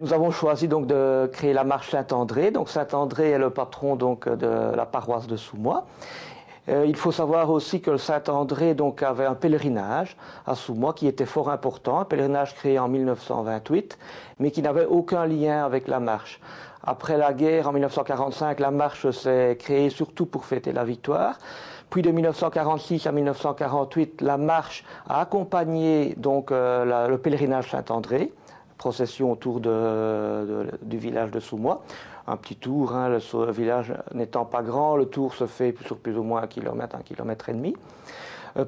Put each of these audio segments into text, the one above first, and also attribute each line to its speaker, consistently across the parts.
Speaker 1: Nous avons choisi donc de créer la marche Saint-André. Donc Saint-André est le patron donc de la paroisse de Soumois. Il faut savoir aussi que le Saint-André donc avait un pèlerinage à Soumois qui était fort important, un pèlerinage créé en 1928, mais qui n'avait aucun lien avec la marche. Après la guerre, en 1945, la marche s'est créée surtout pour fêter la victoire. Puis de 1946 à 1948, la marche a accompagné donc le pèlerinage Saint-André, procession autour du village de Soumois. Un petit tour, hein, le village n'étant pas grand, le tour se fait sur plus ou moins 1 kilomètre et demi.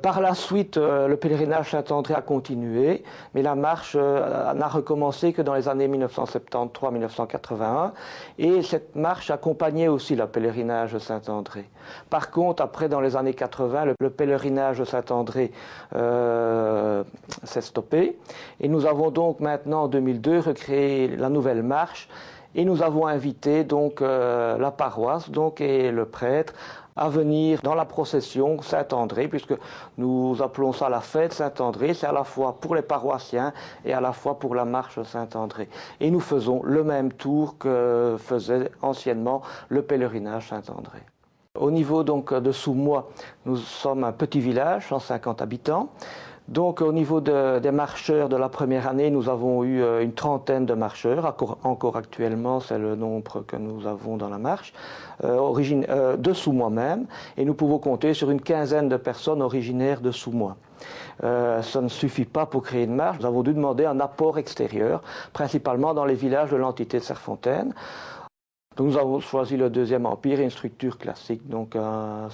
Speaker 1: Par la suite, le pèlerinage Saint-André a continué, mais la marche n'a recommencé que dans les années 1973-1981, et cette marche accompagnait aussi le pèlerinage Saint-André. Par contre, après, dans les années 80, le pèlerinage Saint-André s'est stoppé, et nous avons donc maintenant, en 2002, recréé la nouvelle marche, et nous avons invité donc la paroisse et le prêtre à venir dans la procession Saint-André, puisque nous appelons ça la fête Saint-André. C'est à la fois pour les paroissiens et à la fois pour la marche Saint-André. Et nous faisons le même tour que faisait anciennement le pèlerinage Saint-André. Au niveau donc de Soumois, nous sommes un petit village, 150 habitants. Donc au niveau des marcheurs de la première année, nous avons eu une 30aine de marcheurs, encore actuellement c'est le nombre que nous avons dans la marche, de Soumois même, et nous pouvons compter sur une 15aine de personnes originaires de Soumois. Ça ne suffit pas pour créer une marche, nous avons dû demander un apport extérieur, principalement dans les villages de l'entité de Serfontaine. Donc nous avons choisi le Deuxième Empire et une structure classique, donc un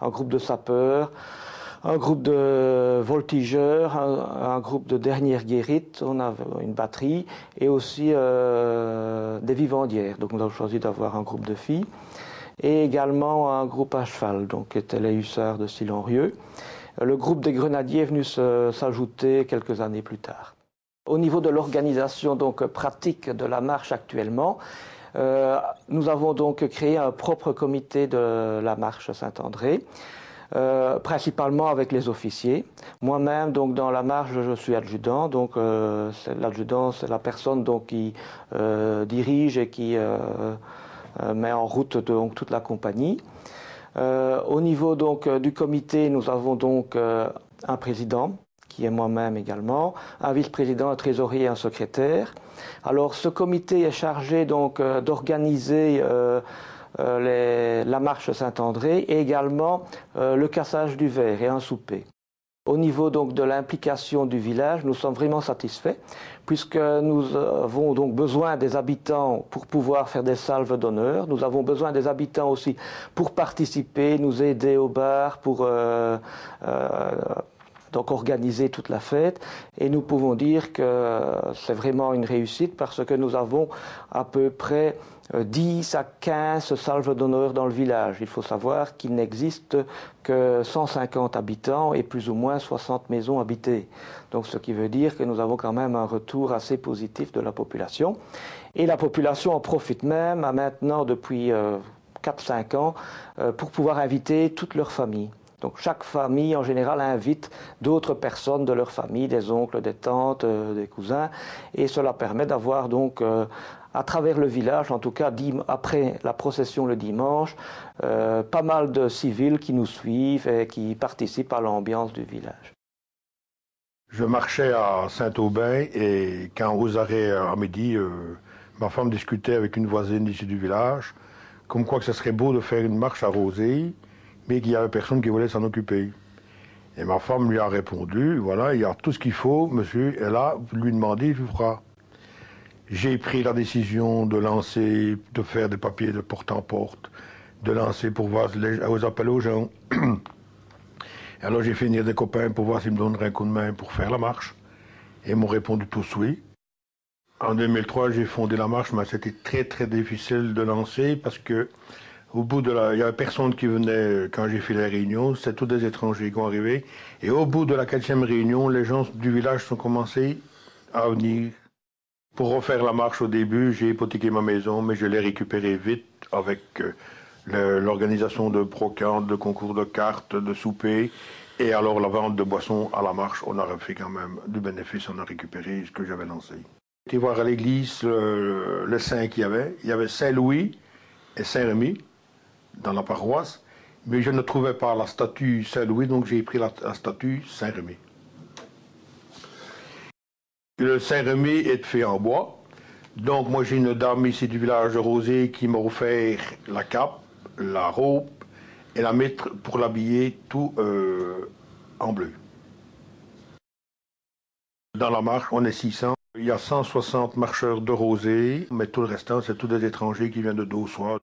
Speaker 1: groupe de sapeurs, un groupe de voltigeurs, un groupe de dernière guérite, on a une batterie et aussi des vivandières. Donc nous avons choisi d'avoir un groupe de filles et également un groupe à cheval, donc qui étaient les hussards de Silonrieux. Le groupe des grenadiers est venu s'ajouter quelques années plus tard. Au niveau de l'organisation donc pratique de la marche actuellement, nous avons donc créé un propre comité de la marche Saint-André. Principalement avec les officiers. Moi-même, donc dans la marche, je suis adjudant. Donc l'adjudant, c'est la personne donc qui dirige et qui met en route donc toute la compagnie. Au niveau donc du comité, nous avons donc un président qui est moi-même également, un vice-président, un trésorier et un secrétaire. Alors ce comité est chargé donc d'organiser la marche Saint-André et également le cassage du verre et un souper. Au niveau donc de l'implication du village, nous sommes vraiment satisfaits puisque nous avons donc besoin des habitants pour pouvoir faire des salves d'honneur. Nous avons besoin des habitants aussi pour participer, nous aider au bar, pour donc organiser toute la fête, et nous pouvons dire que c'est vraiment une réussite parce que nous avons à peu près 10 à 15 salves d'honneur dans le village. Il faut savoir qu'il n'existe que 150 habitants et plus ou moins 60 maisons habitées. Donc ce qui veut dire que nous avons quand même un retour assez positif de la population. Et la population en profite même maintenant depuis 4-5 ans pour pouvoir inviter toute leur famille. Donc chaque famille en général invite d'autres personnes de leur famille, des oncles, des tantes, des cousins, et cela permet d'avoir donc à travers le village, en tout cas après la procession le dimanche, pas mal de civils qui nous suivent et qui participent à l'ambiance du village.
Speaker 2: Je marchais à Saint-Aubin et quand aux arrêts à midi, ma femme discutait avec une voisine d'ici du village, comme quoi que ce serait beau de faire une marche arrosée, mais qu'il n'y avait personne qui voulait s'en occuper. Et ma femme lui a répondu, voilà, il y a tout ce qu'il faut, monsieur, et là, vous lui demandez, il vous fera. J'ai pris la décision de lancer, de faire des papiers de porte en porte, de lancer pour voir aux appels aux gens. Alors j'ai fait venir des copains pour voir s'ils me donneraient un coup de main pour faire la marche. Et ils m'ont répondu tous oui. En 2003, j'ai fondé la marche, mais c'était très difficile de lancer parce que il n'y avait personne qui venait quand j'ai fait les réunions, c'était tous des étrangers qui ont arrivé. Et au bout de la 4e réunion, les gens du village sont commencés à venir. Pour refaire la marche au début, j'ai hypothéqué ma maison, mais je l'ai récupérée vite avec l'organisation de brocantes, de concours de cartes, de souper. Et alors la vente de boissons à la marche, on a fait quand même du bénéfice, on a récupéré ce que j'avais lancé. J'étais voir à l'église le saint qu'il y avait. Il y avait Saint-Louis et Saint-Rémy dans la paroisse, mais je ne trouvais pas la statue Saint-Louis, donc j'ai pris la statue Saint-Rémy. Le Saint-Rémy est fait en bois, donc moi j'ai une dame ici du village de Rosé qui m'a offert la cape, la robe et la mitre pour l'habiller tout en bleu. Dans la marche, on est 600. Il y a 160 marcheurs de Rosé, mais tout le restant, c'est tous des étrangers qui viennent de Dossois.